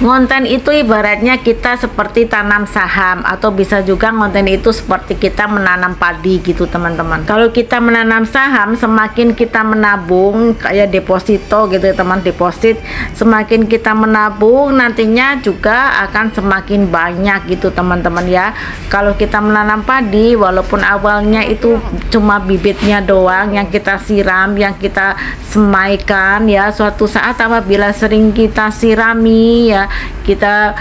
Ngonten itu ibaratnya kita seperti tanam saham, atau bisa juga ngonten itu seperti kita menanam padi gitu teman-teman. Kalau kita menanam saham, semakin kita menabung kayak deposito gitu ya teman, deposit, semakin kita menabung nantinya juga akan semakin banyak gitu teman-teman ya. Kalau kita menanam padi, walaupun awalnya itu cuma bibitnya doang yang kita siram, yang kita semaikan ya, suatu saat apabila sering kita sirami ya, kita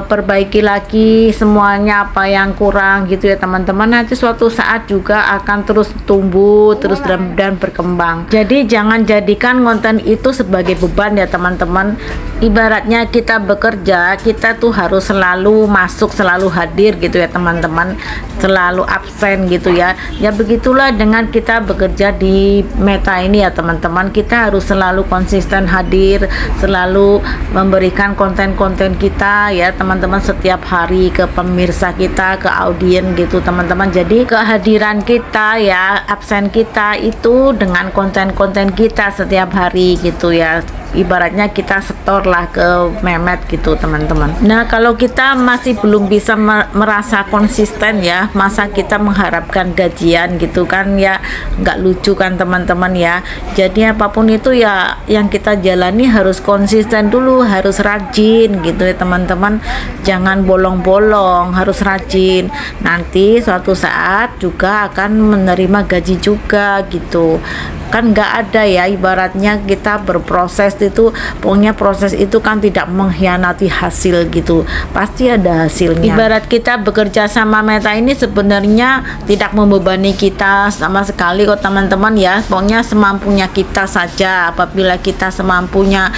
perbaiki lagi semuanya apa yang kurang gitu ya teman-teman, nanti suatu saat juga akan terus tumbuh terus dan berkembang. Jadi jangan jadikan konten itu sebagai beban ya teman-teman. Ibaratnya kita bekerja, kita tuh harus selalu masuk, selalu hadir gitu ya teman-teman, selalu absen gitu ya. Ya begitulah dengan kita bekerja di Meta ini ya teman-teman, kita harus selalu konsisten hadir, selalu memberikan konten-konten kita ya teman-teman setiap hari ke pemirsa kita, ke audiens gitu teman-teman. Jadi kehadiran kita ya, absen kita itu dengan konten-konten kita setiap hari gitu ya, ibaratnya kita setor lah ke Mehmet gitu teman-teman. Nah kalau kita masih belum bisa merasa konsisten ya, masa kita mengharapkan gajian gitu kan ya, nggak lucu kan teman-teman ya. Jadi apapun itu ya yang kita jalani harus konsisten dulu, harus rajin gitu ya teman-teman, jangan bolong-bolong, harus rajin. Nanti suatu saat juga akan menerima gaji juga gitu kan. Nggak ada ya ibaratnya kita berproses itu, pokoknya proses itu kan tidak mengkhianati hasil gitu, pasti ada hasilnya. Ibarat kita bekerja sama Meta ini sebenarnya tidak membebani kita sama sekali kok teman-teman ya, pokoknya semampunya kita saja. Apabila kita semampunya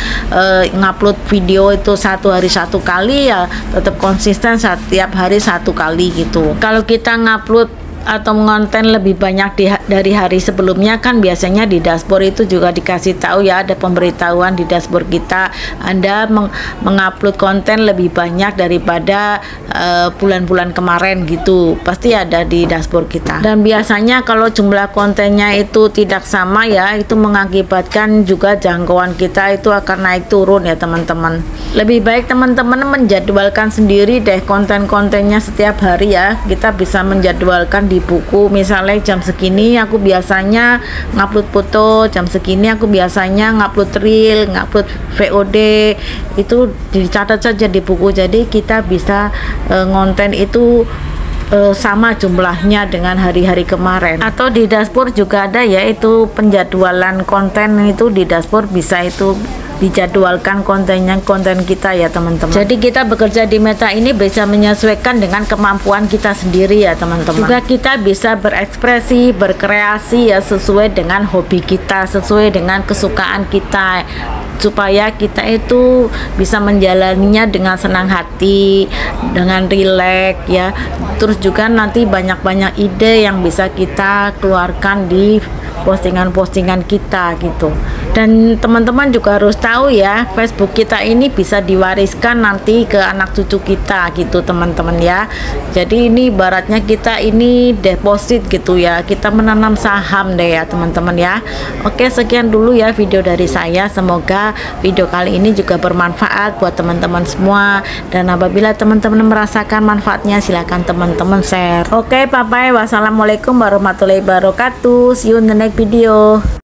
ngupload video itu satu hari satu kali ya, tetap konsisten setiap hari satu kali gitu. Kalau kita ngupload atau ngonten lebih banyak dari hari sebelumnya kan biasanya di dashboard itu juga dikasih tahu ya, ada pemberitahuan di dashboard kita, Anda mengupload konten lebih banyak daripada bulan-bulan kemarin gitu, pasti ada di dashboard kita. Dan biasanya kalau jumlah kontennya itu tidak sama ya, itu mengakibatkan juga jangkauan kita itu akan naik turun ya teman-teman. Lebih baik teman-teman menjadwalkan sendiri deh konten-kontennya setiap hari ya. Kita bisa menjadwalkan di buku, misalnya jam segini aku biasanya ngupload foto, jam segini aku biasanya ngupload reel, ngupload VOD, itu dicatat saja di buku. Jadi kita bisa ngonten itu sama jumlahnya dengan hari-hari kemarin. Atau di dashboard juga ada ya, itu penjadwalan konten itu di dashboard bisa itu dijadwalkan konten kita ya teman-teman. Jadi kita bekerja di Meta ini bisa menyesuaikan dengan kemampuan kita sendiri ya teman-teman. Juga kita bisa berekspresi, berkreasi ya sesuai dengan hobi kita, sesuai dengan kesukaan kita, supaya kita itu bisa menjalaninya dengan senang hati, dengan rileks ya. Terus juga nanti banyak-banyak ide yang bisa kita keluarkan di postingan-postingan kita gitu. Dan teman-teman juga harus tahu ya, Facebook kita ini bisa diwariskan nanti ke anak cucu kita gitu teman-teman ya. Jadi ini ibaratnya kita ini deposit gitu ya, kita menanam saham deh ya teman-teman ya. Oke, sekian dulu ya video dari saya, semoga video kali ini juga bermanfaat buat teman-teman semua, dan apabila teman-teman merasakan manfaatnya silahkan teman-teman share. Oke, bye bye, wassalamualaikum warahmatullahi wabarakatuh, see you in the next video.